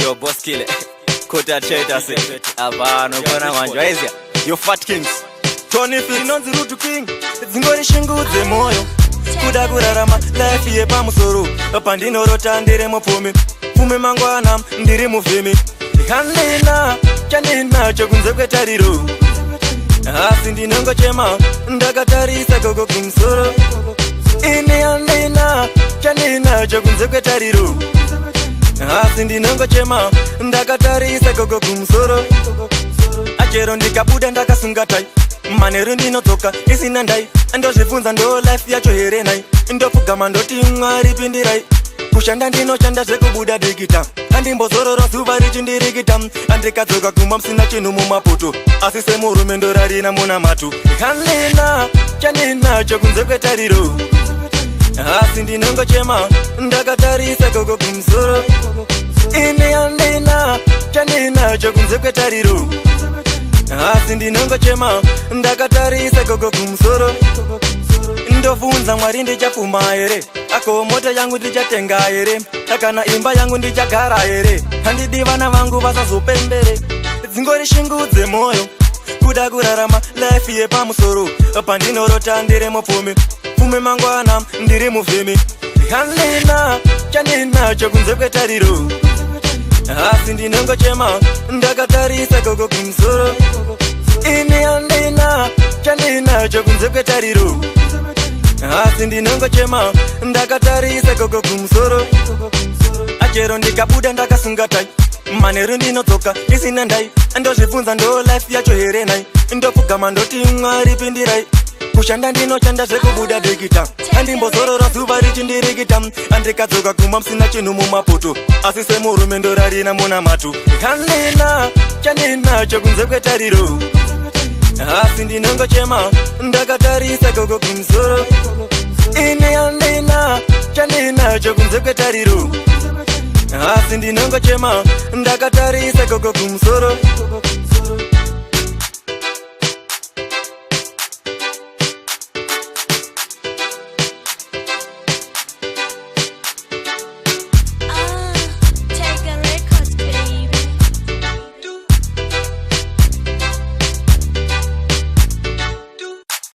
Yo boss killer Kota cheta se Abano kona manjwaizia Yo fat kings Tony Finonzi Rutu King Zingori shingudze moyo Kuda kurarama life yepa musoro Pandinoro ndire mupfumi Fume mangwana ndiri muvhimi Handina chanina chokunze kwetariro Asi ndinongo chema ndakatarisa gogo kumusoro Ini handina chanina chokunze kwetariro Asi ndinongo chema ndakatarisa gogo kumusoro Achero ndikabuda ndakasungatai Manero ndinotoka isina ndai Ndozvibvunza ndo life yacho here nai Ndopfugama ndoti Mwari pindirai Kushanda ndinoshanda zvekubuda digita Andimbozororo zuva richindirigita Andikadzoka kumba msina chinhu mumaputo Asi semurume ndorarina muna matu Handina chanina chokunze kwetariro Asi ndinongochema ndakatarisa gogo kumusoro Ini handina chanina chokunze kwetariro Asi ndinongochema ndakatarisa gogo kumusoro Ndobvunza Mwari ndichapfuma here Ako mota yangu ndichatenga here Kana imba yangu ndichagara here Handidi vana vangu vasazopembere Dzingori shingudze moyo Kuda kurarama life yepamusoro Pandinorota ndiri mupfumi Fume mangwana ndiri muvhimi Handina chanina chokunze kwetariro Asi ndinongochema ndakatarisa gogo kumusoro Ini handina chanina chokunze kwetariro Asi ndinongochema ndakatarisa gogo kumusoro Achero ndikabuda ndakasungatai Manero ndinodzoka isina ndai Ndozvibvunza ndo life yacho here nai Ndopfugama ndoti Mwari pindirai Kushanda ndinoshanda zvekubuda digita Andimbozorora zuva richindirigita Andikadzoka kumba msina chinhu mumaputo Asi semurume ndorarina muna matu Handina chanina chokunze kwetariro Asi ndinongochema ndakatarisa gogo kumusoro Ini handina chanina chokunze kwetariro Asi ndinongochema ndakatarisa gogo kumusoro